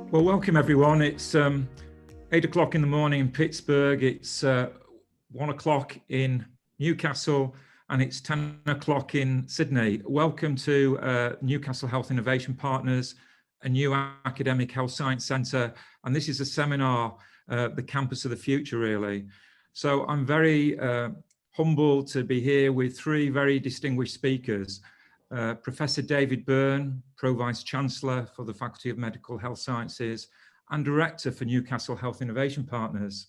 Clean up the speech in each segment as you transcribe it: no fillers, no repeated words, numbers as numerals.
Well, welcome everyone. It's 8 o'clock in the morning in Pittsburgh. It's 1 o'clock in Newcastle, and it's 10 o'clock in Sydney. Welcome to Newcastle Health Innovation Partners, a new academic health science centre. And this is a seminar, the campus of the future, really. So I'm very humbled to be here with three very distinguished speakers. Professor David Byrne, Pro-Vice Chancellor for the Faculty of Medical Health Sciences and Director for Newcastle Health Innovation Partners.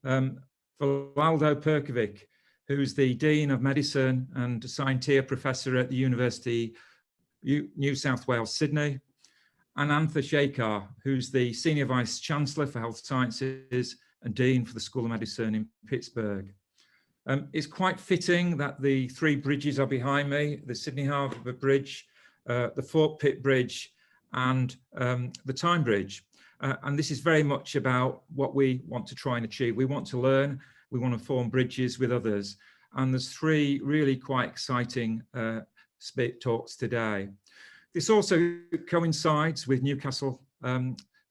Vlado Perkovic, who's the Dean of Medicine and Scientia Professor at the University New South Wales, Sydney. And Antha Shekhar, who's the Senior Vice Chancellor for Health Sciences and Dean for the School of Medicine in Pittsburgh. It's quite fitting that the three bridges are behind me, the Sydney Harbour Bridge, the Fort Pitt Bridge and the Tyne Bridge. And this is very much about what we want to try and achieve. We want to learn, we want to form bridges with others. And there's three really quite exciting talks today. This also coincides with Newcastle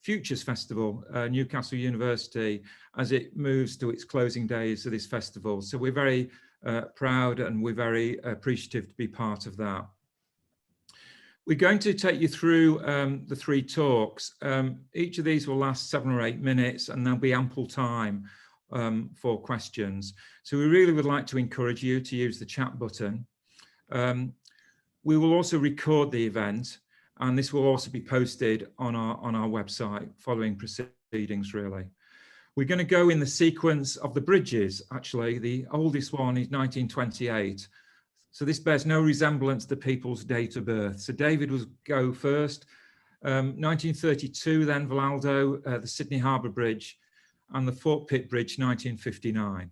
Futures Festival, Newcastle University, as it moves to its closing days of this festival. So we're very proud and we're very appreciative to be part of that. We're going to take you through the three talks. Each of these will last 7 or 8 minutes and there'll be ample time for questions. So we really would like to encourage you to use the chat button. We will also record the event, and this will also be posted on our website following proceedings, really. We're going to go in the sequence of the bridges, actually. The oldest one is 1928. So this bears no resemblance to people's date of birth. So David will go first. 1932, then Vlado, the Sydney Harbour Bridge, and the Fort Pitt Bridge, 1959.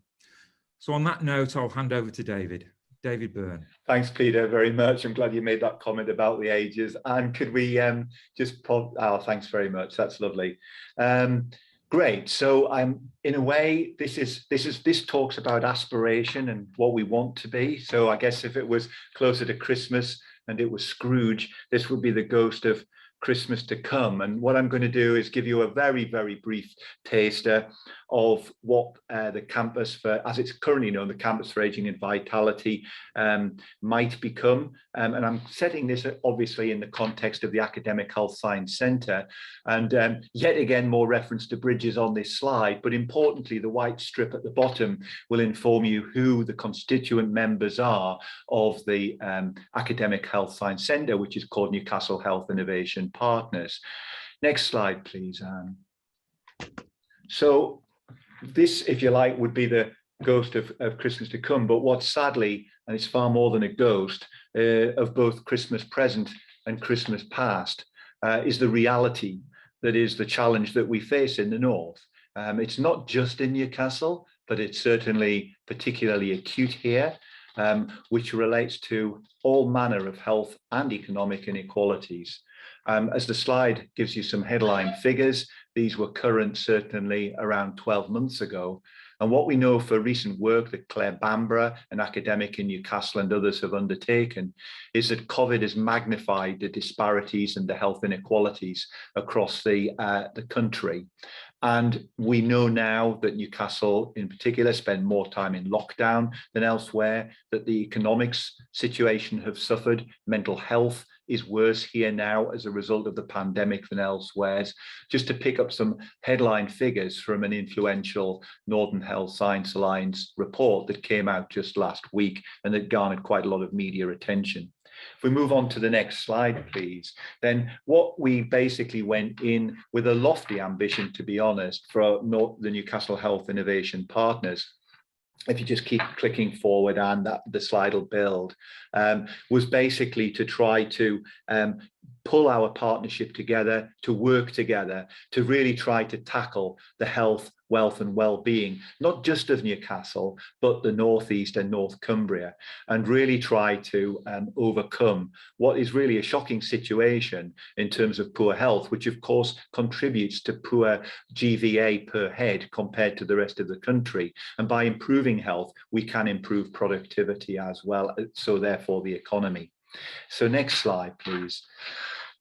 So on that note, I'll hand over to David. David Byrne. Thanks, Peter, very much. I'm glad you made that comment about the ages. And could we just pop? Oh, thanks very much. That's lovely. Great. So in a way, this talks about aspiration and what we want to be. So I guess if it was closer to Christmas and it was Scrooge, this would be the ghost of Christmas to come. And what I'm going to do is give you a very, very brief taster of what the campus for, as it's currently known, the Campus for Aging and Vitality might become. And I'm setting this obviously in the context of the Academic Health Science Centre. And yet again, more reference to bridges on this slide, but importantly, the white strip at the bottom will inform you who the constituent members are of the Academic Health Science Centre, which is called Newcastle Health Innovation Partners. Next slide, please, Anne. So this, if you like, would be the ghost of Christmas to come, but what sadly, and it's far more than a ghost, of both Christmas present and Christmas past, is the reality that is the challenge that we face in the north. It's not just in Newcastle, but it's certainly particularly acute here, which relates to all manner of health and economic inequalities. As the slide gives you some headline figures, these were current certainly around 12 months ago. And what we know for recent work that Claire Bambra, an academic in Newcastle, and others have undertaken, is that COVID has magnified the disparities and the health inequalities across the country. And we know now that Newcastle in particular spend more time in lockdown than elsewhere, that the economics situation have suffered, mental health is worse here now as a result of the pandemic than elsewhere. Just to pick up some headline figures from an influential Northern Health Science Alliance report that came out just last week and that garnered quite a lot of media attention. If we move on to the next slide, please, then what we basically went in with a lofty ambition, to be honest, for the Newcastle Health Innovation Partners, if you just keep clicking forward and the slide will build, was basically to try to pull our partnership together, to work together, to really try to tackle the health, wealth and well-being, not just of Newcastle, but the Northeast and North Cumbria, and really try to overcome what is really a shocking situation in terms of poor health, which of course contributes to poor GVA per head compared to the rest of the country. And by improving health, we can improve productivity as well, so therefore the economy. So next slide, please.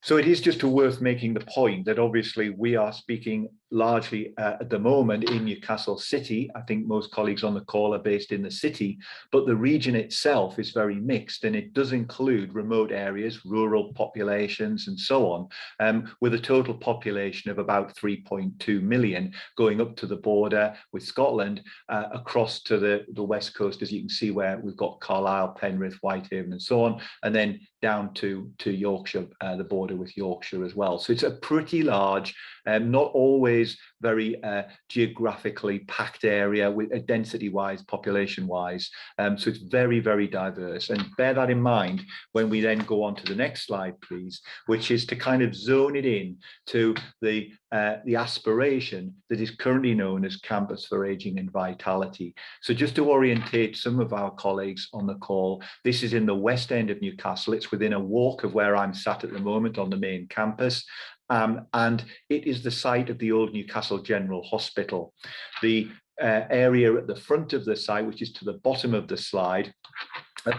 So it is just worth making the point that obviously we are speaking largely at the moment in Newcastle City. I think most colleagues on the call are based in the city, but the region itself is very mixed, and it does include remote areas, rural populations and so on, with a total population of about 3.2 million going up to the border with Scotland, across to the west coast, as you can see, where we've got Carlisle, Penrith, Whitehaven and so on, and then down to Yorkshire, the border with Yorkshire as well. So it's a pretty large, not always very geographically packed area with density-wise, population-wise. So it's very, very diverse. And bear that in mind when we then go on to the next slide, please, which is to kind of zone it in to the aspiration that is currently known as Campus for Ageing and Vitality. So just to orientate some of our colleagues on the call, this is in the west end of Newcastle. It's within a walk of where I'm sat at the moment on the main campus. And it is the site of the old Newcastle General Hospital. The area at the front of the site, which is to the bottom of the slide,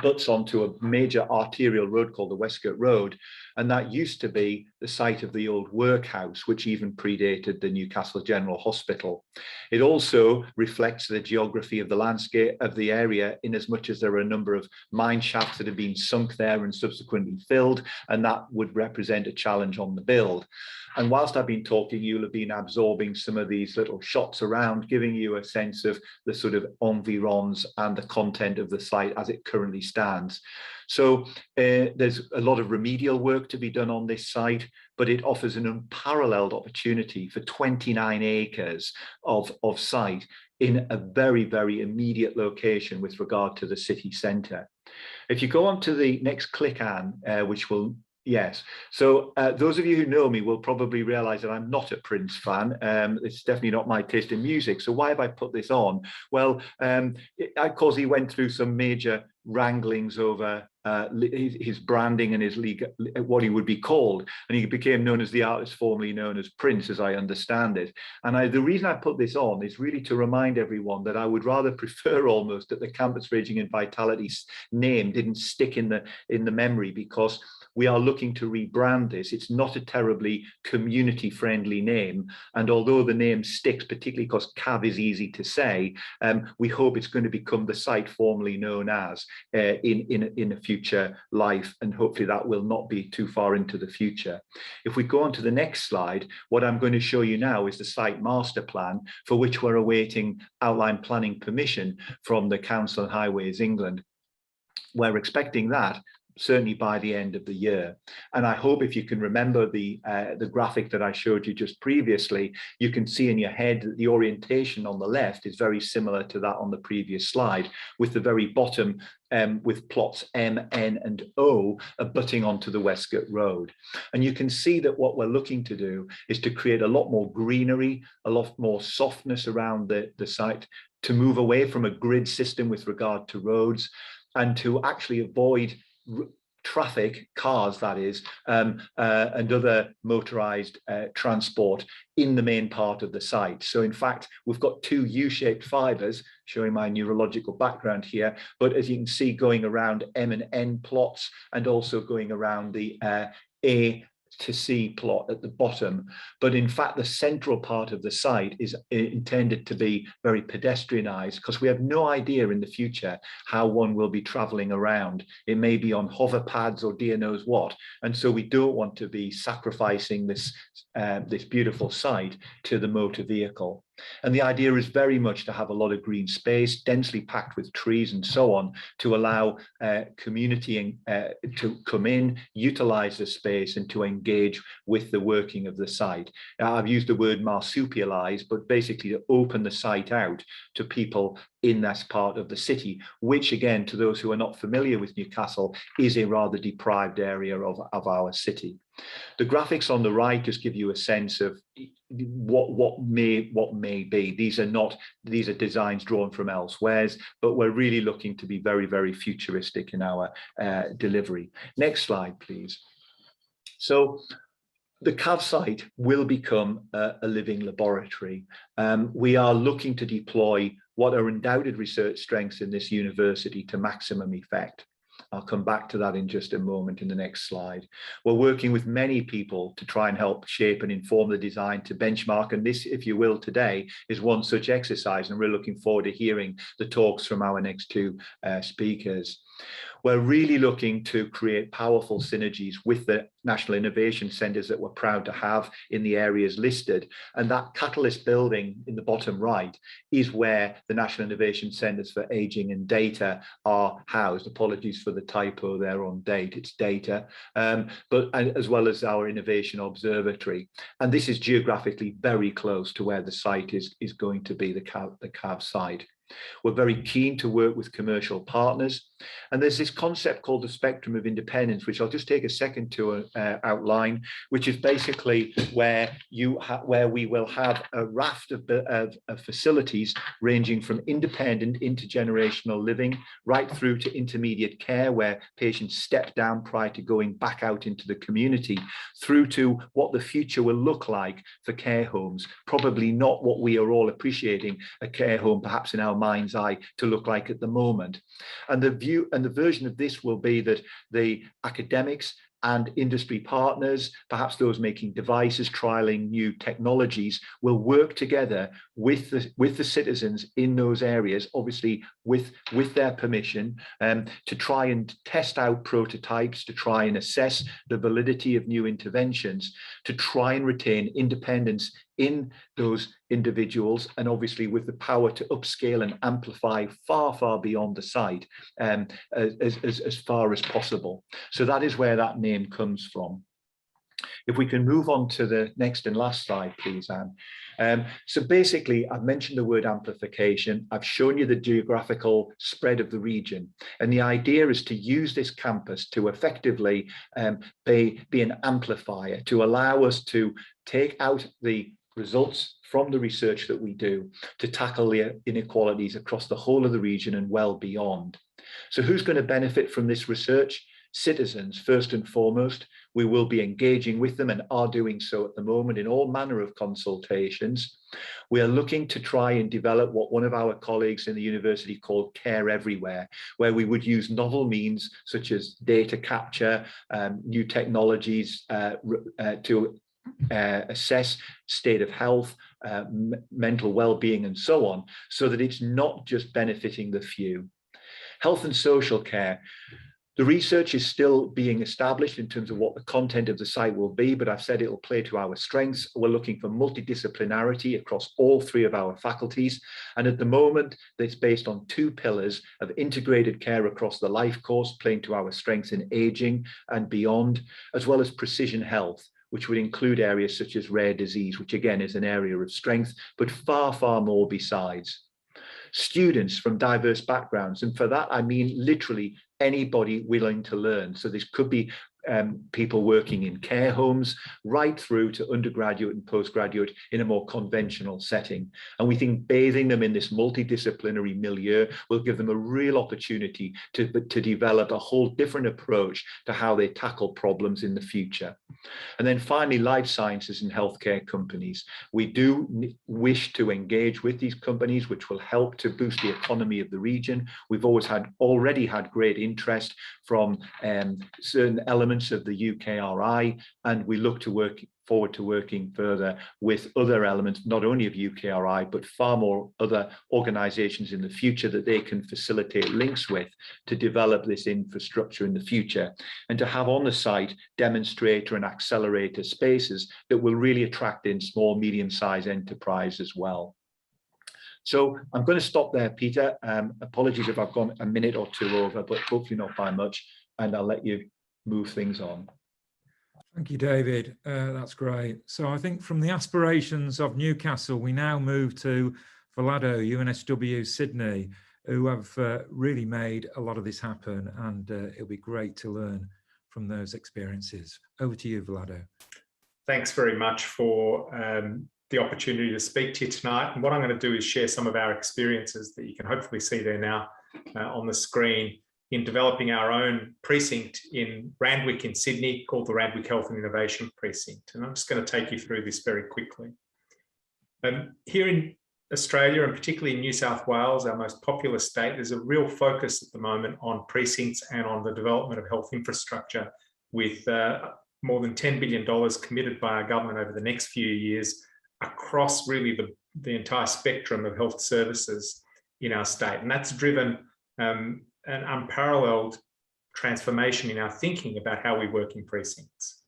butts onto a major arterial road called the Westgate Road, and that used to be the site of the old workhouse, which even predated the Newcastle General Hospital. It also reflects the geography of the landscape of the area, in as much as there are a number of mine shafts that have been sunk there and subsequently filled, and that would represent a challenge on the build. And whilst I've been talking, you'll have been absorbing some of these little shots around, giving you a sense of the sort of environs and the content of the site as it currently stands. So there's a lot of remedial work to be done on this site, but it offers an unparalleled opportunity for 29 acres of site in a very, very immediate location with regard to the city centre. If you go on to the next click, Anne, which will, yes. So those of you who know me will probably realize that I'm not a Prince fan. It's definitely not my taste in music. So why have I put this on? Well, because he went through some major wranglings over his branding and his league, what he would be called, and he became known as the artist formerly known as Prince, as I understand it. And the reason I put this on is really to remind everyone that I would rather prefer almost that the Campus for Ageing and Vitality name didn't stick in the memory, because we are looking to rebrand this. It's not a terribly community-friendly name, and although the name sticks, particularly because CAV is easy to say, we hope it's going to become the site formerly known as in a future life, and hopefully that will not be too far into the future. If we go on to the next slide, what I'm going to show you now is the site master plan, for which we're awaiting outline planning permission from the Council on Highways England. We're expecting that certainly by the end of the year. And I hope if you can remember the graphic that I showed you just previously, you can see in your head that the orientation on the left is very similar to that on the previous slide, with the very bottom with plots M, N and O abutting onto the Westgate Road. And you can see that what we're looking to do is to create a lot more greenery, a lot more softness around the site, to move away from a grid system with regard to roads, and to actually avoid traffic, cars that is, and other motorized transport in the main part of the site. So in fact, we've got two U-shaped fibers, showing my neurological background here, but as you can see, going around M and N plots, and also going around the A to C plot at the bottom. But in fact, the central part of the site is intended to be very pedestrianized, because we have no idea in the future how one will be traveling around. It may be on hover pads or dear knows what. And so we don't want to be sacrificing this beautiful site to the motor vehicle. And the idea is very much to have a lot of green space, densely packed with trees and so on, to allow community to come in, utilize the space, and to engage with the working of the site. I've used the word marsupialize, but basically to open the site out to people in that part of the city, which again, to those who are not familiar with Newcastle, is a rather deprived area of our city. The graphics on the right just give you a sense of what may be. These are designs drawn from elsewhere, but we're really looking to be very, very futuristic in our delivery. Next slide, please. So the CAV site will become a living laboratory. We are looking to deploy what are undoubted research strengths in this university to maximum effect. I'll come back to that in just a moment in the next slide. We're working with many people to try and help shape and inform the design to benchmark. And this, if you will, today is one such exercise. And we're looking forward to hearing the talks from our next two speakers. We're really looking to create powerful synergies with the National Innovation Centres that we're proud to have in the areas listed. And that catalyst building in the bottom right is where the National Innovation Centres for Ageing and Data are housed. Apologies for the typo there on date, it's data, but as well as our Innovation Observatory. And this is geographically very close to where the site is going to be, the CAV site. We're very keen to work with commercial partners. And there's this concept called the spectrum of independence, which I'll just take a second to outline, which is basically where we will have a raft of facilities ranging from independent intergenerational living right through to intermediate care, where patients step down prior to going back out into the community, through to what the future will look like for care homes. Probably not what we are all appreciating a care home perhaps in our mind's eye to look like at the moment. And the view and the version of this will be that the academics and industry partners, perhaps those making devices, trialing new technologies, will work together with the citizens in those areas, obviously with their permission, to try and test out prototypes, to try and assess the validity of new interventions, to try and retain independence in those individuals, and obviously with the power to upscale and amplify far, far beyond the site as far as possible. So that is where that name comes from. If we can move on to the next and last slide, please, Anne. So basically, I've mentioned the word amplification. I've shown you the geographical spread of the region. And the idea is to use this campus to effectively be an amplifier, to allow us to take out the results from the research that we do to tackle the inequalities across the whole of the region and well beyond. So who's going to benefit from this research? Citizens, first and foremost. We will be engaging with them and are doing so at the moment in all manner of consultations. We are looking to try and develop what one of our colleagues in the university called Care Everywhere, where we would use novel means such as data capture, new technologies to assess state of health, mental well-being, and so on, so that it's not just benefiting the few. Health and social care. The research is still being established in terms of what the content of the site will be, but I've said it will play to our strengths. We're looking for multidisciplinarity across all three of our faculties. And at the moment, it's based on two pillars of integrated care across the life course, playing to our strengths in aging and beyond, as well as precision health, which would include areas such as rare disease, which again is an area of strength, but far, far more besides. Students from diverse backgrounds, and for that I mean literally anybody willing to learn. So this could be people working in care homes, right through to undergraduate and postgraduate in a more conventional setting. And we think bathing them in this multidisciplinary milieu will give them a real opportunity to develop a whole different approach to how they tackle problems in the future. And then finally, life sciences and healthcare companies. We do wish to engage with these companies, which will help to boost the economy of the region. We've already had great interest from certain elements of the UKRI, and we look to forward to working further with other elements, not only of UKRI, but far more other organizations in the future that they can facilitate links with to develop this infrastructure in the future, and to have on the site demonstrator and accelerator spaces that will really attract in small, medium-sized enterprise as well. So I'm going to stop there, Peter. Apologies if I've gone a minute or two over, but hopefully not by much, and I'll let you move things on. Thank you, David. That's great. So I think from the aspirations of Newcastle, we now move to Vlado, UNSW Sydney, who have really made a lot of this happen, and it'll be great to learn from those experiences. Over to you, Vlado. Thanks very much for the opportunity to speak to you tonight. And what I'm going to do is share some of our experiences that you can hopefully see there now on the screen, in developing our own precinct in Randwick in Sydney called the Radwick Health Innovation Precinct. And I'm just going to take you through this very quickly. Here in Australia, and particularly in New South Wales, our most populous state, there's a real focus at the moment on precincts and on the development of health infrastructure, with more than $10 billion committed by our government over the next few years across really the entire spectrum of health services in our state. And that's driven an unparalleled transformation in our thinking about how we work in precincts.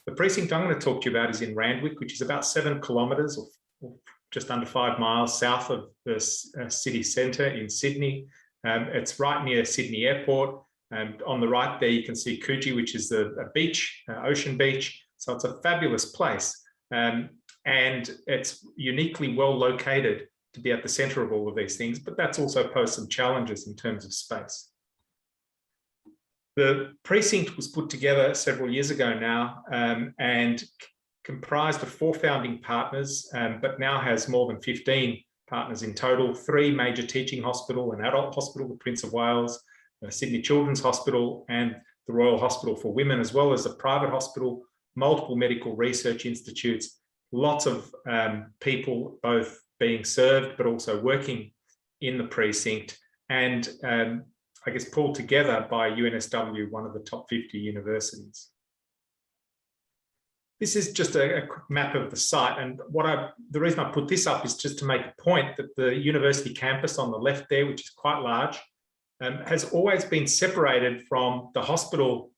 The precinct I'm going to talk to you about is in Randwick, which is about 7 kilometres or just under 5 miles south of the city centre in Sydney. It's right near Sydney Airport. On the right there, you can see Coogee, which is a beach, ocean beach. So it's a fabulous place. And it's uniquely well located to be at the centre of all of these things, but that's also posed some challenges in terms of space. The precinct was put together several years ago now, and comprised of 4 founding partners, but now has more than 15 partners in total, 3 major teaching hospital and adult hospital, the Prince of Wales, Sydney Children's Hospital, and the Royal Hospital for Women, as well as a private hospital, multiple medical research institutes, lots of people both being served but also working in the precinct, and I guess pulled together by UNSW, one of the top 50 universities. This is just a quick map of the site, and the reason I put this up is just to make a point that the university campus on the left there, which is quite large, has always been separated from the hospital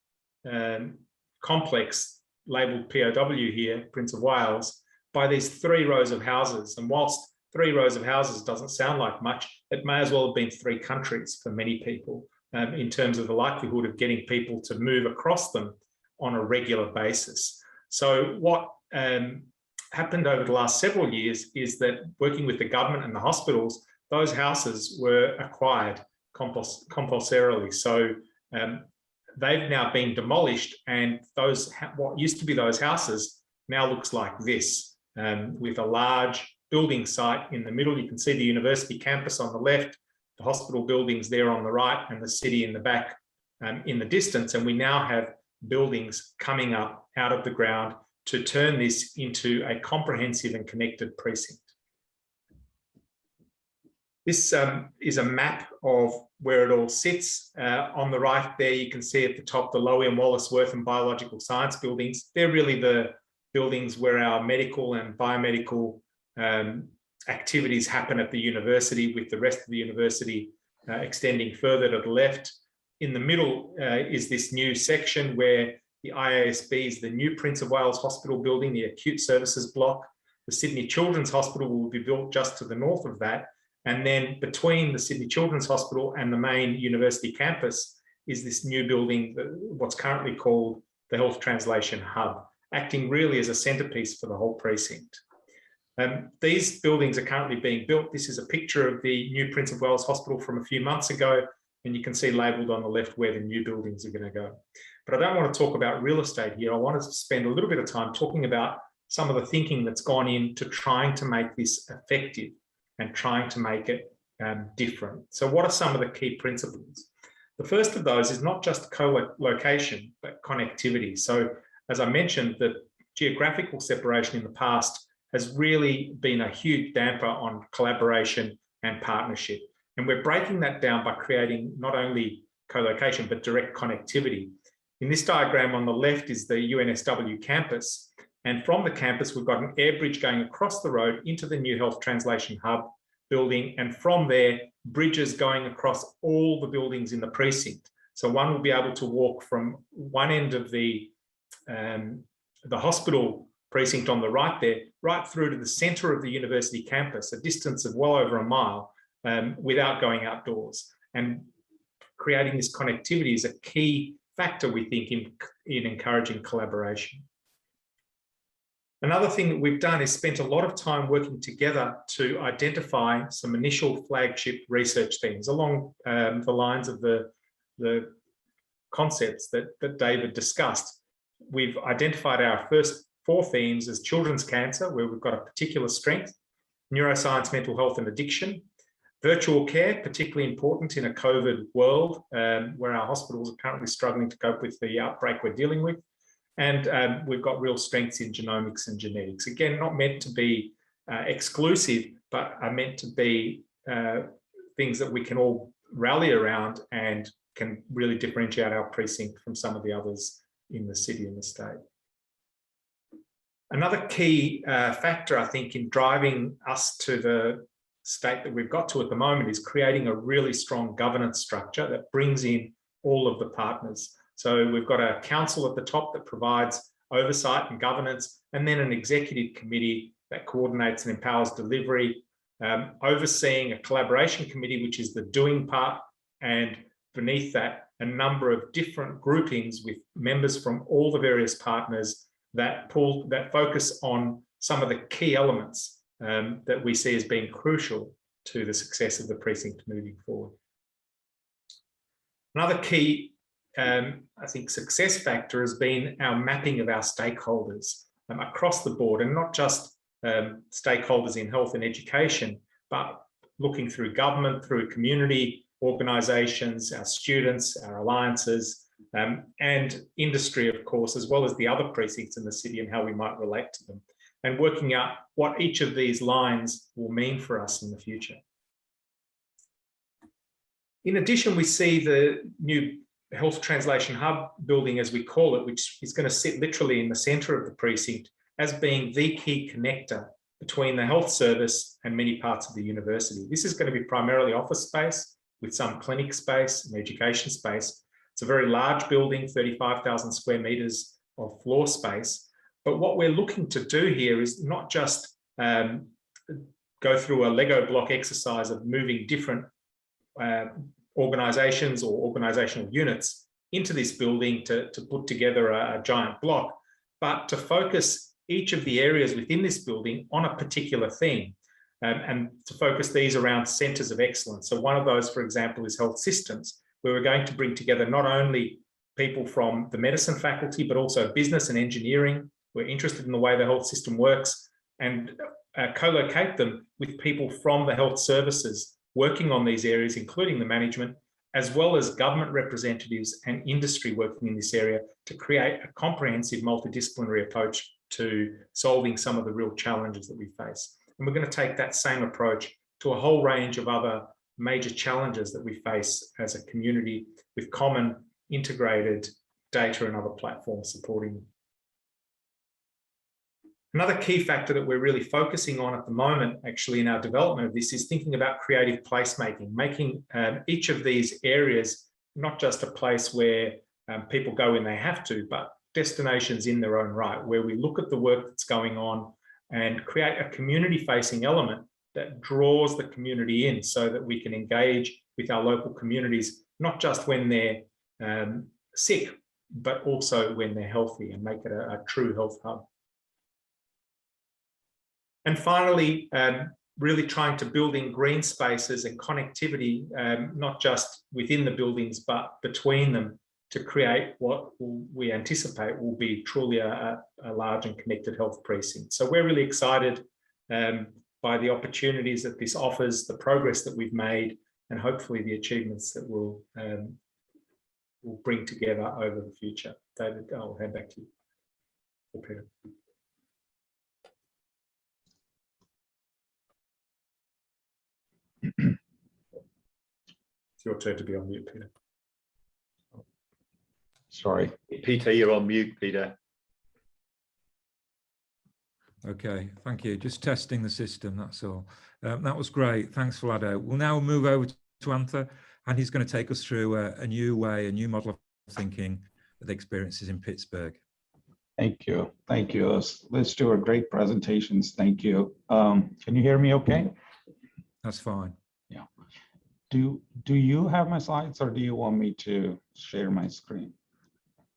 complex labelled POW here, Prince of Wales, by these 3 rows of houses. And whilst 3 rows of houses doesn't sound like much, it may as well have been 3 countries for many people in terms of the likelihood of getting people to move across them on a regular basis. So what happened over the last several years is that, working with the government and the hospitals, those houses were acquired compulsorily. So they've now been demolished, and what used to be those houses now looks like this, with a large building site in the middle. You can see the university campus on the left, the hospital buildings there on the right, and the city in the back in the distance. And we now have buildings coming up out of the ground to turn this into a comprehensive and connected precinct. This is a map of where it all sits. On the right there, you can see at the top the Lowy and Wallaceworth and Biological Science buildings. They're really the buildings where our medical and biomedical activities happen at the university, with the rest of the university extending further to the left. In the middle is this new section where the IASB is the new Prince of Wales Hospital building, the acute services block. The Sydney Children's Hospital will be built just to the north of that. And then between the Sydney Children's Hospital and the main university campus is this new building, what's currently called the Health Translation Hub, acting really as a centrepiece for the whole precinct. These buildings are currently being built. This is a picture of the new Prince of Wales Hospital from a few months ago, and you can see labelled on the left where the new buildings are going to go. But I don't want to talk about real estate here. I want to spend a little bit of time talking about some of the thinking that's gone into trying to make this effective and trying to make it different. So what are some of the key principles? The first of those is not just co-location, but connectivity. So as I mentioned, the geographical separation in the past has really been a huge damper on collaboration and partnership. And we're breaking that down by creating not only co-location, but direct connectivity. In this diagram on the left is the UNSW campus. And from the campus, we've got an air bridge going across the road into the new Health Translation Hub building. And from there, bridges going across all the buildings in the precinct. So one will be able to walk from one end of the hospital precinct on the right there, right through to the center of the university campus, a distance of well over a mile, without going outdoors. And creating this connectivity is a key factor, we think, in encouraging collaboration. Another thing that we've done is spent a lot of time working together to identify some initial flagship research themes along the lines of the concepts that David discussed. We've identified our first 4 themes as children's cancer, where we've got a particular strength, neuroscience, mental health and addiction, virtual care, particularly important in a COVID world where our hospitals are currently struggling to cope with the outbreak we're dealing with. And we've got real strengths in genomics and genetics. Again, not meant to be exclusive, but are meant to be things that we can all rally around and can really differentiate our precinct from some of the others in the city and the state. Another key factor, I think, in driving us to the state that we've got to at the moment is creating a really strong governance structure that brings in all of the partners. So we've got a council at the top that provides oversight and governance, and then an executive committee that coordinates and empowers delivery, overseeing a collaboration committee, which is the doing part, and beneath that, a number of different groupings with members from all the various partners that focus on some of the key elements that we see as being crucial to the success of the precinct moving forward. Another key, I think, success factor has been our mapping of our stakeholders across the board, and not just stakeholders in health and education, but looking through government, through community organisations, our students, our alliances, and industry, of course, as well as the other precincts in the city and how we might relate to them, and working out what each of these lines will mean for us in the future. In addition, we see the new Health Translation Hub building, as we call it, which is going to sit literally in the centre of the precinct, as being the key connector between the health service and many parts of the university. This is going to be primarily office space with some clinic space and education space. It's a very large building, 35,000 square metres of floor space. But what we're looking to do here is not just go through a Lego block exercise of moving different organisations or organisational units into this building to put together a giant block, but to focus each of the areas within this building on a particular theme, and to focus these around centres of excellence. So one of those, for example, is health systems, where we're going to bring together not only people from the medicine faculty, but also business and engineering. We're interested in the way the health system works, and co-locate them with people from the health services working on these areas, including the management, as well as government representatives and industry working in this area, to create a comprehensive multidisciplinary approach to solving some of the real challenges that we face. And we're going to take that same approach to a whole range of other major challenges that we face as a community, with common integrated data and other platforms supporting them. Another key factor that we're really focusing on at the moment, actually, in our development of this, is thinking about creative placemaking, making each of these areas not just a place where people go when they have to, but destinations in their own right, where we look at the work that's going on and create a community-facing element that draws the community in, so that we can engage with our local communities, not just when they're sick, but also when they're healthy, and make it a true health hub. And finally, really trying to build in green spaces and connectivity, not just within the buildings, but between them, to create what we anticipate will be truly a large and connected health precinct. So we're really excited by the opportunities that this offers, the progress that we've made, and hopefully the achievements that we'll bring together over the future. David, I'll hand back to you. Peter. It's your turn to be on mute, Peter. Sorry, Peter, you're on mute, Peter. Okay, thank you. Just testing the system, that's all. That was great. Thanks, Vlado. We'll now move over to Antha, and he's going to take us through a new way, a new model of thinking with experiences in Pittsburgh. Thank you. Thank you. Let's do a great presentations. Thank you. Can you hear me okay? That's fine. Yeah. Do you have my slides, or do you want me to share my screen?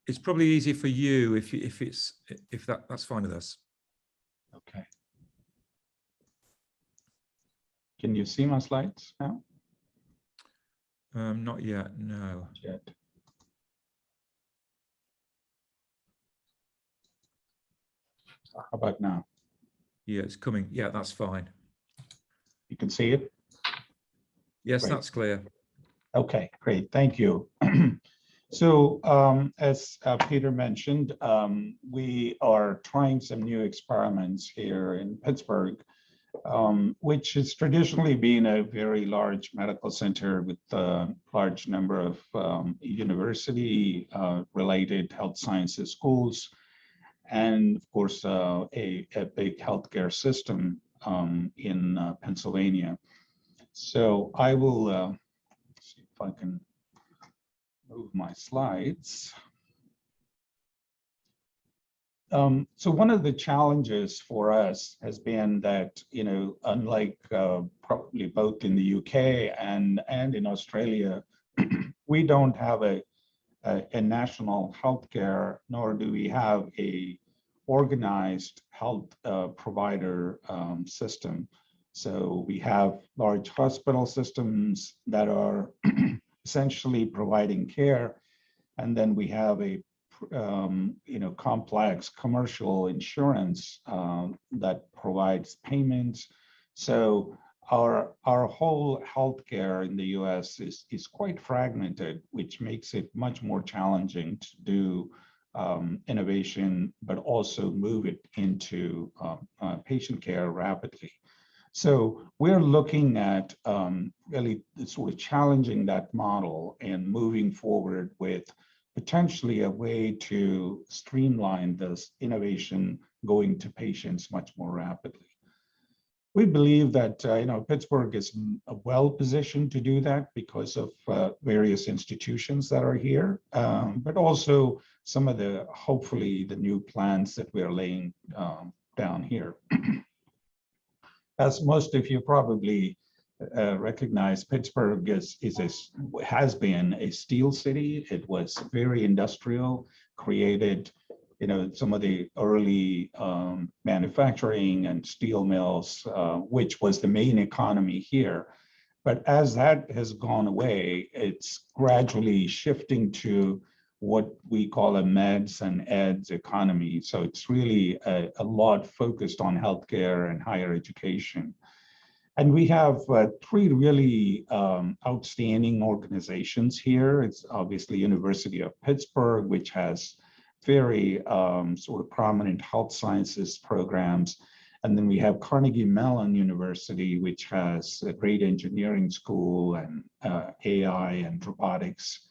It's probably easier for you if that's fine with us. Okay. Can you see my slides now? Not yet, no. Not yet. How about now? Yeah, it's coming. Yeah, that's fine. You can see it? Yes, Great. That's clear. Okay, great. Thank you. So as Peter mentioned, we are trying some new experiments here in Pittsburgh which has traditionally been a very large medical center with a large number of university-related health sciences schools, and of course, a big healthcare system in Pennsylvania. So I will see if I can move my slides. So one of the challenges for us has been that, unlike probably both in the UK and in Australia, we don't have a national healthcare, nor do we have a organized health provider system. So we have large hospital systems that are essentially providing care, and then we have a complex commercial insurance that provides payments. So our whole healthcare in the US is quite fragmented, which makes it much more challenging to do innovation, but also move it into patient care rapidly. So we're looking at really sort of challenging that model and moving forward with potentially a way to streamline this innovation going to patients much more rapidly. We believe that Pittsburgh is well positioned to do that because of various institutions that are here, but also some of hopefully the new plans that we're laying down here. As most of you probably recognize, Pittsburgh has been a steel city. It was very industrial, created some of the early manufacturing and steel mills, which was the main economy here. But as that has gone away, it's gradually shifting to what we call a meds and eds economy. So it's really a lot focused on healthcare and higher education. And we have three really outstanding organizations here. It's obviously University of Pittsburgh, which has very sort of prominent health sciences programs. And then we have Carnegie Mellon University, which has a great engineering school and AI and robotics.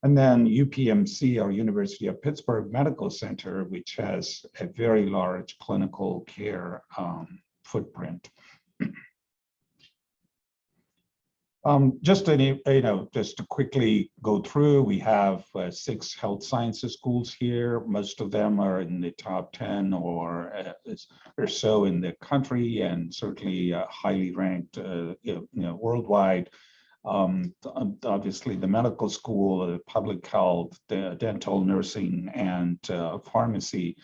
And then UPMC, or University of Pittsburgh Medical Center, which has a very large clinical care footprint. Just to quickly go through, we have 6 health sciences schools here. Most of them are in the top 10 or so in the country, and certainly highly ranked, worldwide. Obviously, the medical school, the public health, the dental, nursing, and pharmacy,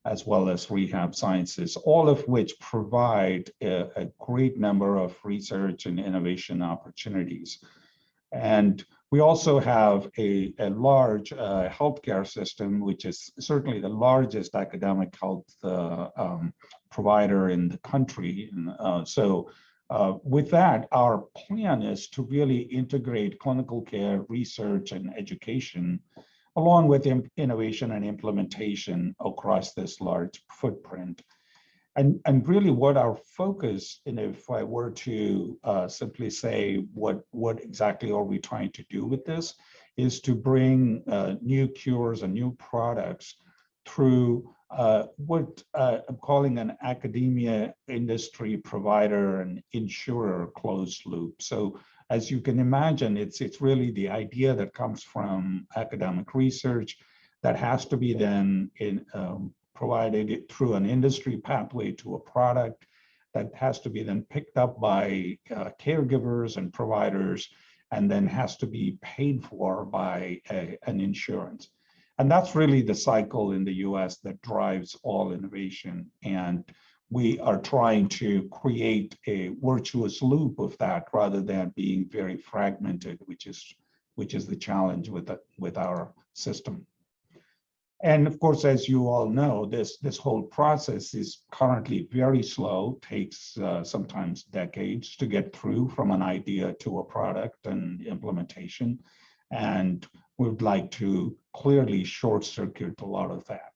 as well as rehab sciences, all of which provide a great number of research and innovation opportunities. And we also have a large healthcare system, which is certainly the largest academic health provider in the country. So with that, our plan is to really integrate clinical care, research, and education, along with innovation and implementation across this large footprint. And really what our focus, and if I were to simply say what exactly are we trying to do with this, is to bring new cures and new products through what I'm calling an academia, industry, provider, and insurer closed loop. So as you can imagine, it's really the idea that comes from academic research that has to be then provided through an industry pathway to a product that has to be then picked up by caregivers and providers, and then has to be paid for by an insurance. And that's really the cycle in the US that drives all innovation. And we are trying to create a virtuous loop of that rather than being very fragmented, which is the challenge with our system. And of course, as you all know, this whole process is currently very slow, takes sometimes decades to get through from an idea to a product and implementation. And we'd like to clearly short circuit a lot of that.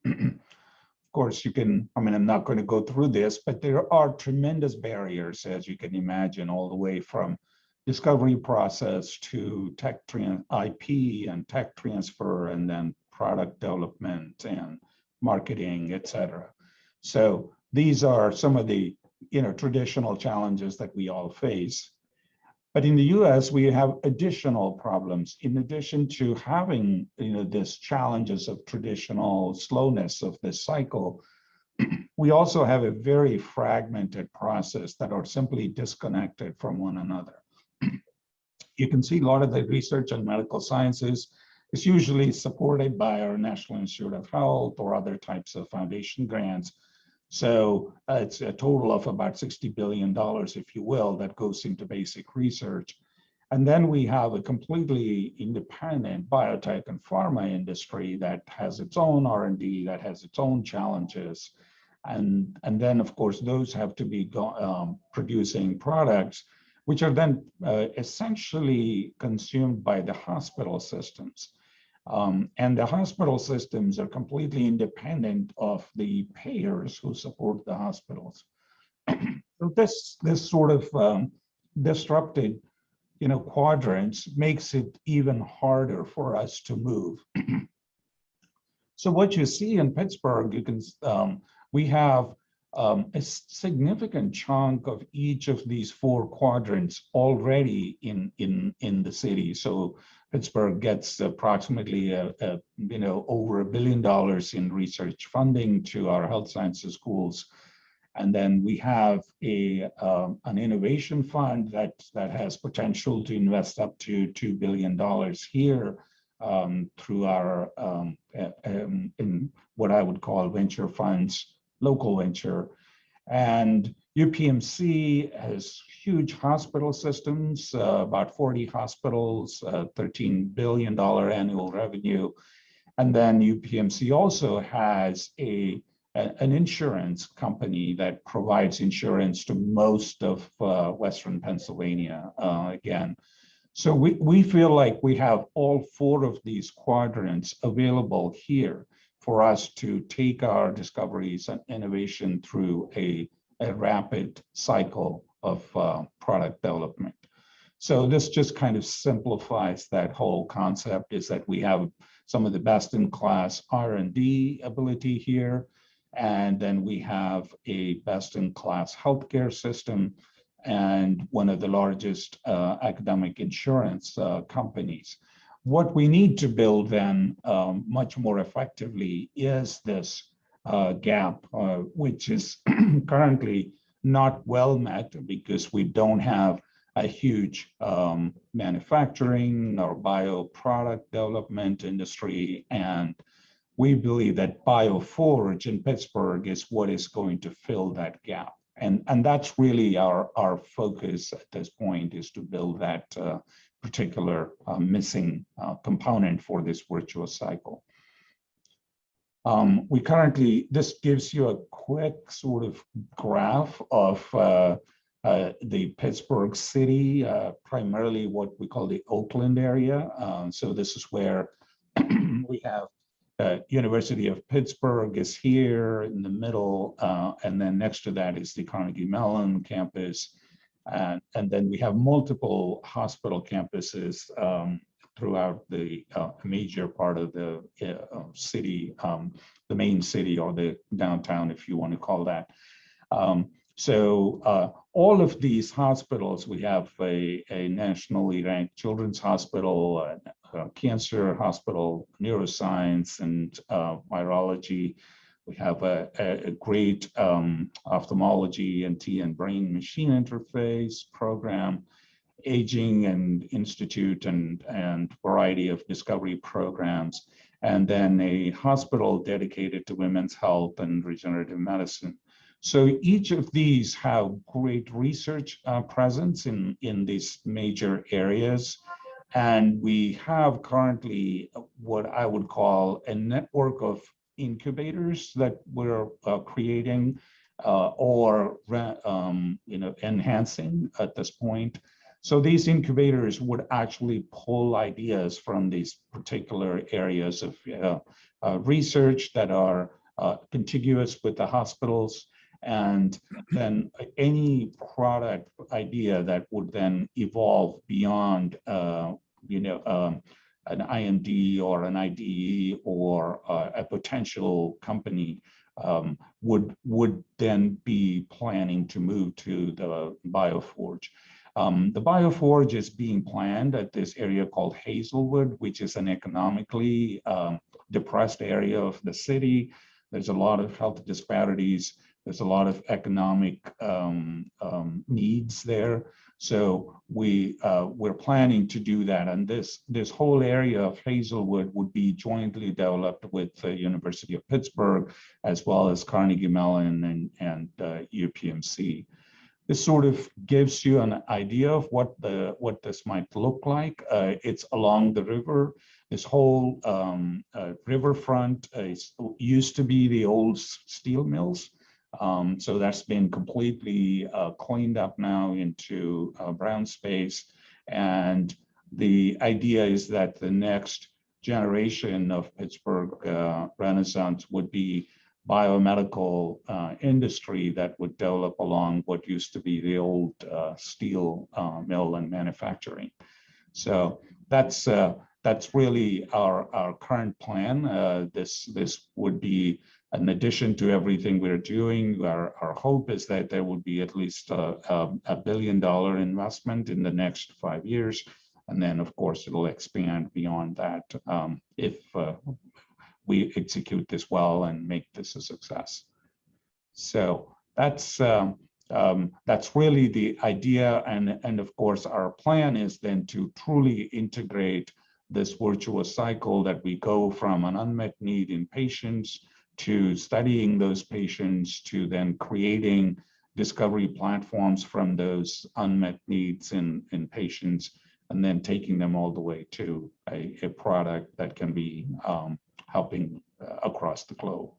Of course, you can, I mean, I'm not going to go through this, but there are tremendous barriers, as you can imagine, all the way from discovery process to IP and tech transfer, and then product development and marketing, et cetera. So these are some of the traditional challenges that we all face. But in the US, we have additional problems. In addition to having this challenges of traditional slowness of this cycle, we also have a very fragmented process that are simply disconnected from one another. You can see a lot of the research on medical sciences is usually supported by our National Institute of Health or other types of foundation grants. So it's a total of about $60 billion, if you will, that goes into basic research. And then we have a completely independent biotech and pharma industry that has its own R&D, that has its own challenges. And then, of course, those have to be producing products, which are then essentially consumed by the hospital systems. And the hospital systems are completely independent of the payers who support the hospitals. So this sort of disrupted, quadrants makes it even harder for us to move. So what you see in Pittsburgh, you can we have a significant chunk of each of these four quadrants already in the city. So Pittsburgh gets approximately over $1 billion in research funding to our health sciences schools. And then we have an innovation fund that has potential to invest up to $2 billion here through our in what I would call venture funds, local venture. And UPMC has huge hospital systems, about 40 hospitals, $13 billion annual revenue. And then UPMC also has an insurance company that provides insurance to most of Western Pennsylvania, again. So we feel like we have all four of these quadrants available here for us to take our discoveries and innovation through a rapid cycle of product development. So this just kind of simplifies that whole concept, is that we have some of the best in class R&D ability here, and then we have a best in class healthcare system and one of the largest academic insurance companies. What we need to build then much more effectively is this gap, which is currently not well met because we don't have a huge manufacturing or bioproduct development industry. And we believe that BioForge in Pittsburgh is what is going to fill that gap. And that's really our focus at this point, is to build that particular missing component for this virtuous cycle. We currently, this gives you a quick sort of graph of the Pittsburgh city, primarily what we call the Oakland area. So this is where we have University of Pittsburgh is here in the middle, and then next to that is the Carnegie Mellon campus. And then we have multiple hospital campuses throughout the major part of the city, the main city, or the downtown, if you want to call that. So all of these hospitals, we have a nationally ranked children's hospital, cancer hospital, neuroscience, and virology. We have a great ophthalmology, ENT, and brain machine interface program, aging and institute, and variety of discovery programs, and then a hospital dedicated to women's health and regenerative medicine. So each of these have great research presence in these major areas. And we have currently what I would call a network of incubators that we're creating or enhancing at this point. So these incubators would actually pull ideas from these particular areas of research that are contiguous with the hospitals, and then any product idea that would then evolve beyond, an IND or an IDE or a potential company would then be planning to move to the Bioforge. The Bioforge is being planned at this area called Hazelwood, which is an economically depressed area of the city. There's a lot of health disparities. There's a lot of economic needs there. So we're planning to do that. And this whole area of Hazelwood would be jointly developed with the University of Pittsburgh, as well as Carnegie Mellon and UPMC. This sort of gives you an idea of what this might look like. It's along the river. This whole riverfront used to be the old steel mills. So that's been completely cleaned up now into brown space. And the idea is that the next generation of Pittsburgh Renaissance would be biomedical industry that would develop along what used to be the old steel mill and manufacturing. So that's really our current plan. This would be in addition to everything we're doing. Our hope is that there would be at least a $1 billion investment in the next 5 years. And then, of course, it'll expand beyond that if we execute this well and make this a success. So that's really the idea. And of course, our plan is then to truly integrate this virtuous cycle that we go from an unmet need in patients to studying those patients, to then creating discovery platforms from those unmet needs in patients, and then taking them all the way to a product that can be helping across the globe.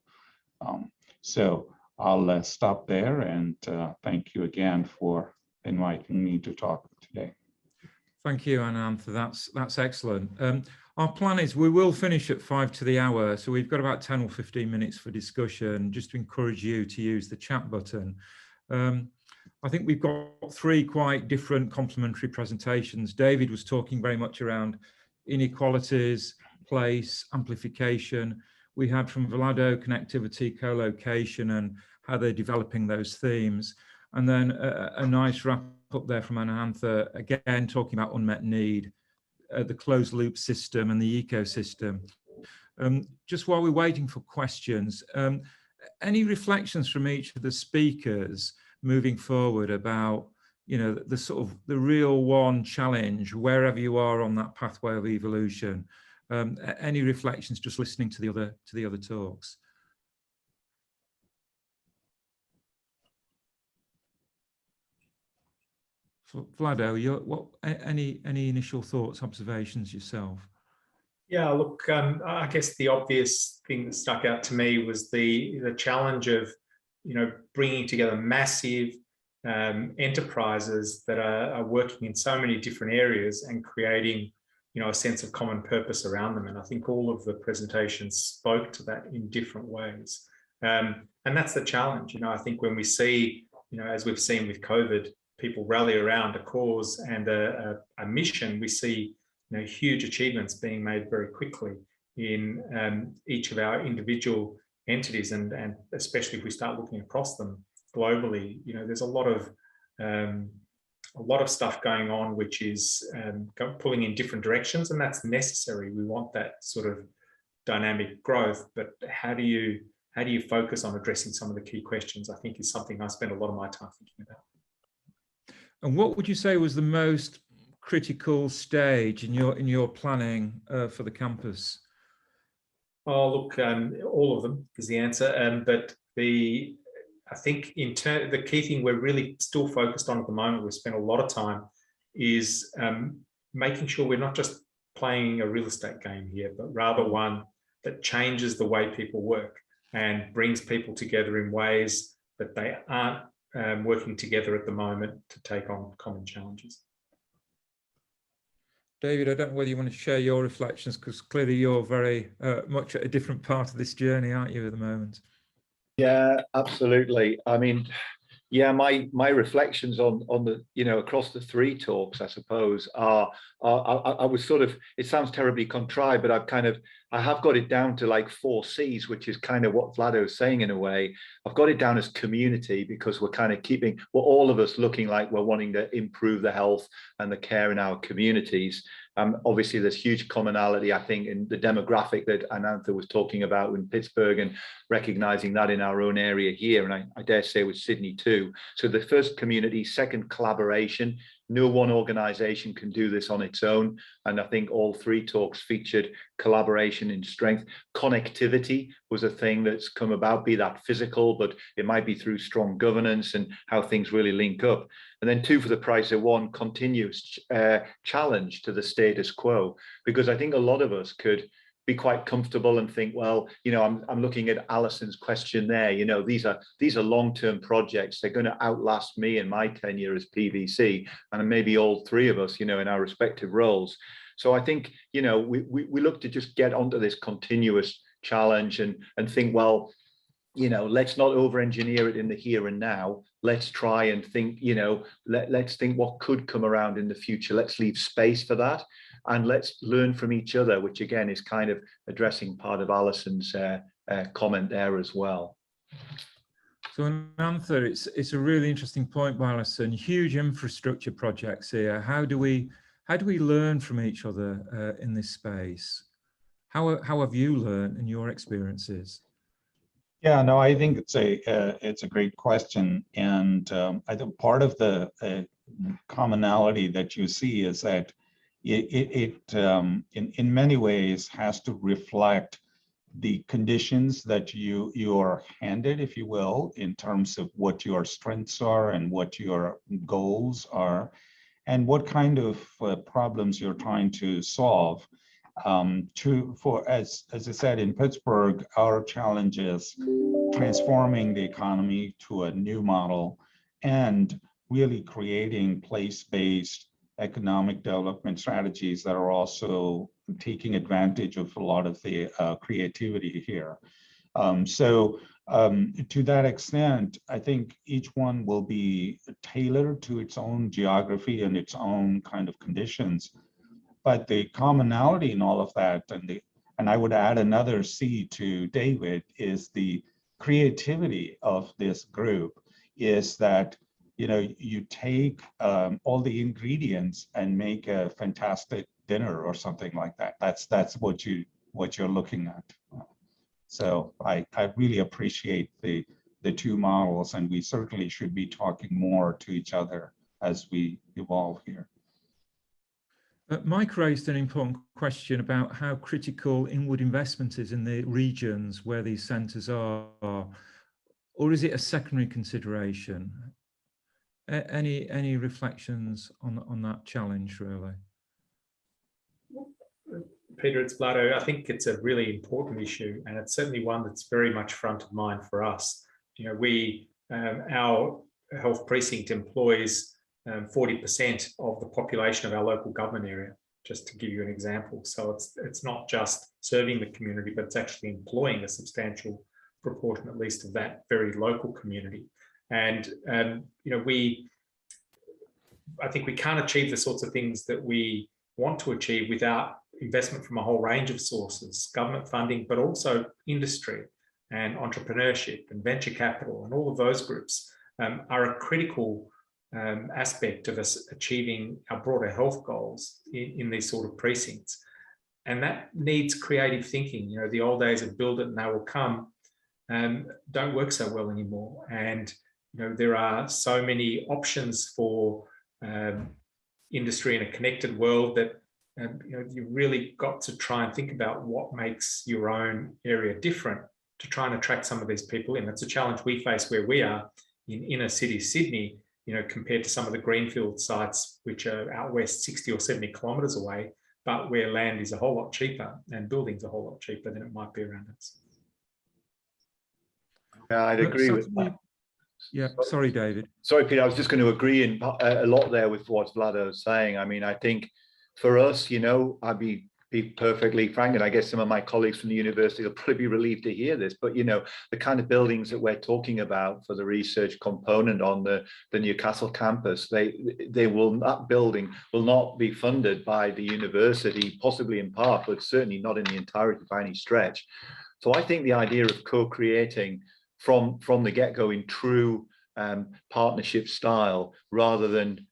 So I'll stop there, and thank you again for inviting me to talk today. Thank you, Anand, for that's excellent. Our plan is we will finish at 5 to the hour, so we've got about 10 or 15 minutes for discussion, just to encourage you to use the chat button. I think we've got 3 quite different complementary presentations. David was talking very much around inequalities, place, amplification. We had from Vlado connectivity, co-location, and how they're developing those themes. And then a nice wrap up there from Anantha, again, talking about unmet need, the closed loop system and the ecosystem. Just while we're waiting for questions, any reflections from each of the speakers moving forward about, the sort of the real one challenge, wherever you are on that pathway of evolution? Any reflections just listening to the other talks? Vlado, any initial thoughts, observations yourself? Yeah, look, I guess the obvious thing that stuck out to me was the challenge of, bringing together massive enterprises that are working in so many different areas and creating, a sense of common purpose around them. And I think all of the presentations spoke to that in different ways. And that's the challenge. I think when we see, as we've seen with COVID, people rally around a cause and a mission, we see huge achievements being made very quickly in each of our individual entities, and especially if we start looking across them globally, there's a lot of stuff going on which is pulling in different directions, and that's necessary. We want that sort of dynamic growth, but how do you focus on addressing some of the key questions, I think, is something I spend a lot of my time thinking about. And what would you say was the most critical stage in your planning for the campus? Oh, look, all of them is the answer. But I think the key thing we're really still focused on at the moment, we've spent a lot of time, is making sure we're not just playing a real estate game here, but rather one that changes the way people work and brings people together in ways that they aren't working together at the moment to take on common challenges. David, I don't know whether you want to share your reflections, because clearly you're very much at a different part of this journey, aren't you, at the moment? Yeah, absolutely. I mean, yeah, my reflections on the, you know, across the three talks, I suppose, are I was sort of, it sounds terribly contrived, but I have got it down to like 4 C's, which is kind of what Vlado's saying in a way. I've got it down as community, because we're kind of we're all of us looking like we're wanting to improve the health and the care in our communities. Obviously, there's huge commonality, I think, in the demographic that Anantha was talking about in Pittsburgh, and recognizing that in our own area here, and I dare say with Sydney too. So the first, community; second, collaboration. No one organization can do this on its own. And I think all 3 talks featured collaboration in strength. Connectivity was a thing that's come about, be that physical, but it might be through strong governance and how things really link up. And then 2, for the price of 1, continuous challenge to the status quo, because I think a lot of us could be quite comfortable and think, well, you know, I'm looking at Alison's question there. You know, these are long-term projects. They're going to outlast me in my tenure as PVC, and maybe all 3 of us, you know, in our respective roles. So I think, you know, we look to just get onto this continuous challenge and think, well, you know, let's not over-engineer it in the here and now. Let's try and think, you know, let's think what could come around in the future. Let's leave space for that. And let's learn from each other, which again is kind of addressing part of Alison's comment there as well. So Anantha, it's a really interesting point by Alison. Huge infrastructure projects here. How do we learn from each other in this space? How have you learned in your experiences? Yeah, no, I think it's a great question, and I think part of the commonality that you see is that it in many ways has to reflect the conditions that you are handed, if you will, in terms of what your strengths are and what your goals are, and what kind of problems you're trying to solve. As I said, in Pittsburgh, our challenge is transforming the economy to a new model and really creating place-based economic development strategies that are also taking advantage of a lot of the creativity here. To that extent, I think each one will be tailored to its own geography and its own kind of conditions. But the commonality in all of that, and I would add another C to David, is the creativity of this group, is that, you know, you take all the ingredients and make a fantastic dinner or something like that. That's what you're looking at. So I really appreciate the 2 models, and we certainly should be talking more to each other as we evolve here. Mike raised an important question about how critical inward investment is in the regions where these centres are, or is it a secondary consideration? Any reflections on that challenge, really? Peter, it's Vlado. I think it's a really important issue, and it's certainly one that's very much front of mind for us. You know, our health precinct employs 40% of the population of our local government area, just to give you an example. So it's not just serving the community, but it's actually employing a substantial proportion, at least, of that very local community. And you know, I think we can't achieve the sorts of things that we want to achieve without investment from a whole range of sources, government funding, but also industry and entrepreneurship and venture capital, and all of those groups are a critical aspect of us achieving our broader health goals in these sort of precincts. And that needs creative thinking. You know, the old days of build it and they will come don't work so well anymore. And, you know, there are so many options for industry in a connected world that, you know, you really got to try and think about what makes your own area different to try and attract some of these people in. That's a challenge we face where we are in inner city Sydney, you know, compared to some of the greenfield sites, which are out west 60 or 70 kilometres away, but where land is a whole lot cheaper and buildings a whole lot cheaper than it might be around us. Yeah, I'd agree with that. Yeah, sorry, David. Sorry, Peter, I was just going to agree in a lot there with what Vlado was saying. I mean, I think for us, I'd be perfectly frank, and I guess some of my colleagues from the university will probably be relieved to hear this, but the kind of buildings that we're talking about for the research component on the Newcastle campus, that building will not be funded by the university, possibly in part, but certainly not in the entirety by any stretch. So I think the idea of co-creating from the get-go in true partnership style, rather than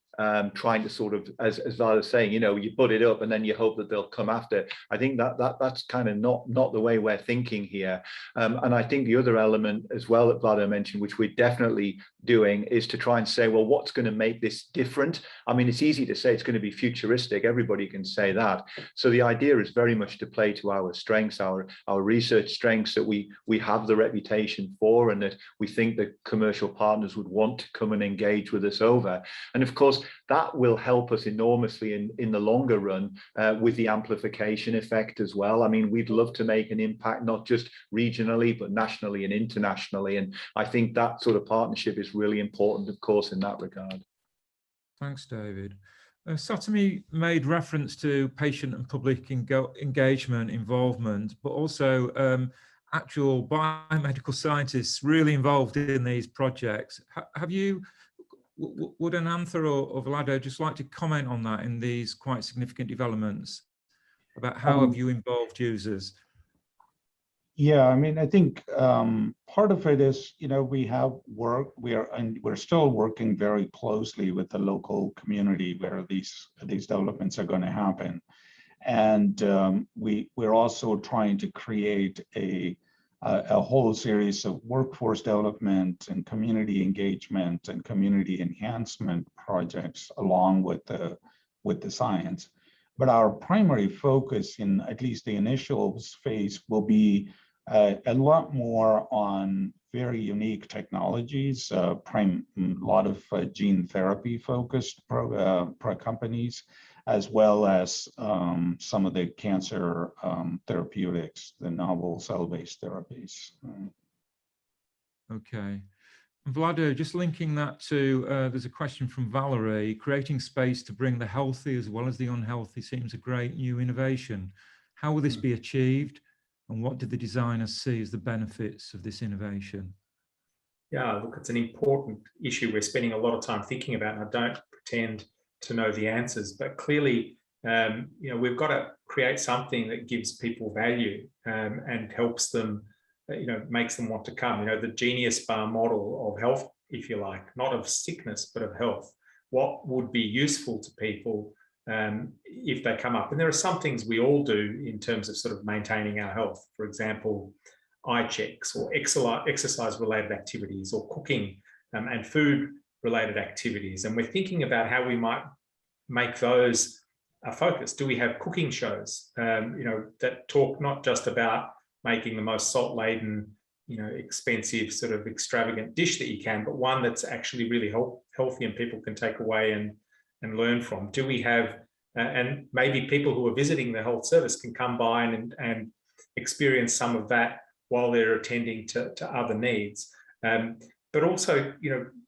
trying to sort of, as Vlado was saying, you put it up and then you hope that they'll come after. I think that's kind of not the way we're thinking here. And I think the other element as well that Vlado mentioned, which we're definitely doing, is to try and say, well, what's going to make this different? I mean, it's easy to say it's going to be futuristic. Everybody can say that. So the idea is very much to play to our strengths, our research strengths that we have the reputation for, and that we think that commercial partners would want to come and engage with us over. And of course, that will help us enormously in the longer run with the amplification effect as well. I mean, we'd love to make an impact, not just regionally, but nationally and internationally. And I think that sort of partnership is really important, of course, in that regard. Thanks, David. Satami made reference to patient and public engagement, involvement, but also actual biomedical scientists really involved in these projects. Would Anantha or Vlado just like to comment on that in these quite significant developments about how have you involved users? Yeah, I mean, I think part of it is, we have work, we're still working very closely with the local community where these developments are going to happen. And we're also trying to create a whole series of workforce development and community engagement and community enhancement projects along with the science. But our primary focus in at least the initial phase will be a lot more on very unique technologies, a lot of gene therapy focused companies, as well as some of the cancer therapeutics, the novel cell-based therapies. Okay. Vlado, just linking that to, there's a question from Valerie, creating space to bring the healthy as well as the unhealthy seems a great new innovation. How will this be achieved? And what did the designers see as the benefits of this innovation? Yeah, look, it's an important issue we're spending a lot of time thinking about, and I don't pretend to know the answers, but clearly, we've got to create something that gives people value and helps them, makes them want to come. The Genius Bar model of health, if you like, not of sickness, but of health. What would be useful to people if they come up? And there are some things we all do in terms of sort of maintaining our health. For example, eye checks or exercise-related activities or cooking and food-related activities. And we're thinking about how we might make those a focus. Do we have cooking shows, that talk not just about making the most salt-laden, expensive, sort of extravagant dish that you can, but one that's actually really healthy and people can take away and learn from? Do we have, and maybe people who are visiting the health service can come by and experience some of that while they're attending to other needs. But also,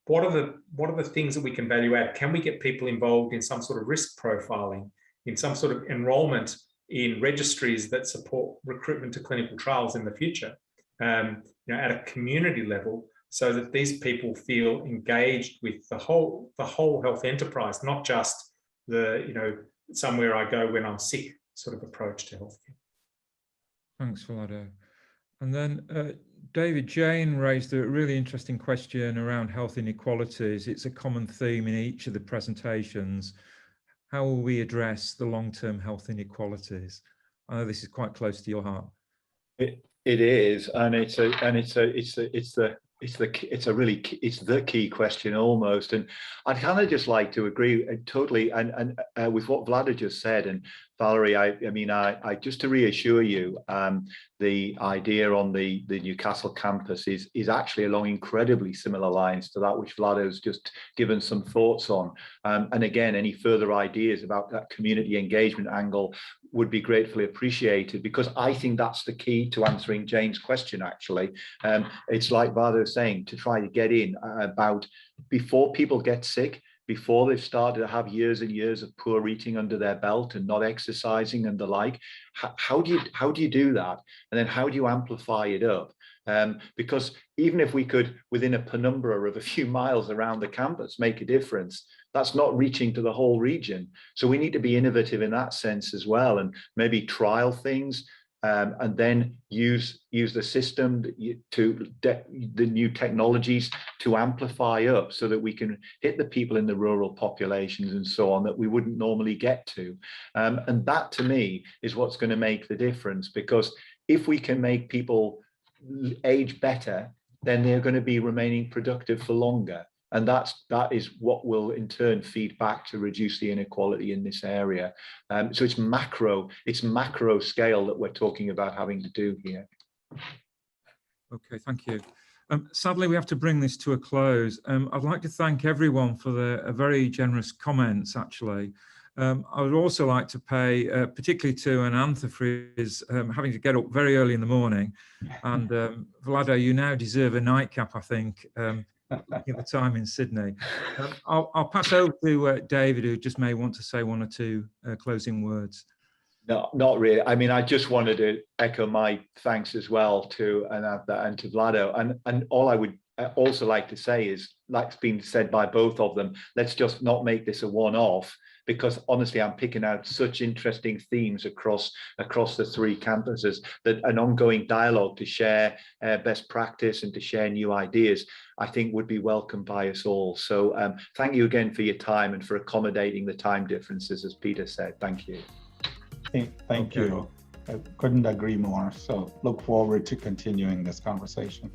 what are the things that we can value add? Can we get people involved in some sort of risk profiling, in some sort of enrollment in registries that support recruitment to clinical trials in the future, at a community level, so that these people feel engaged with the whole health enterprise, not just the, somewhere I go when I'm sick sort of approach to healthcare. Thanks, Vlado. And then David, Jane raised a really interesting question around health inequalities. It's a common theme in each of the presentations. How will we address the long-term health inequalities? I know this is quite close to your heart. It is, and it's the key question almost. And I'd kind of just like to agree totally and with what Vlado just said. And Valerie, I just to reassure you, the idea on the Newcastle campus is actually along incredibly similar lines to that which Vlado's just given some thoughts on. And again, any further ideas about that community engagement angle would be gratefully appreciated, because I think that's the key to answering Jane's question, actually. It's like Vlado was saying, to try to get in about before people get sick, before they've started to have years and years of poor eating under their belt and not exercising and the like? How do you do that? And then how do you amplify it up? Because even if we could, within a penumbra of a few miles around the campus, make a difference, that's not reaching to the whole region. So we need to be innovative in that sense as well, and maybe trial things, and then use the system the new technologies to amplify up, so that we can hit the people in the rural populations and so on that we wouldn't normally get to. And that, to me, is what's going to make the difference, because if we can make people age better, then they're going to be remaining productive for longer. And that is what will in turn feed back to reduce the inequality in this area. So it's macro scale that we're talking about having to do here. Okay, thank you. Sadly, we have to bring this to a close. I'd like to thank everyone for their very generous comments, actually. I would also like to pay, particularly to Anantha for his having to get up very early in the morning. And Vlado, you now deserve a nightcap, I think, looking at the time in Sydney. I'll pass over to David, who just may want to say one or two closing words. No, not really. I mean, I just wanted to echo my thanks as well to Anantha and to Vlado. And all I would also like to say is, like's been said by both of them, let's just not make this a one-off, because honestly, I'm picking out such interesting themes across the three campuses, that an ongoing dialogue to share best practice and to share new ideas, I think would be welcomed by us all. So thank you again for your time and for accommodating the time differences, as Peter said. Thank you. Thank you. I couldn't agree more. So look forward to continuing this conversation.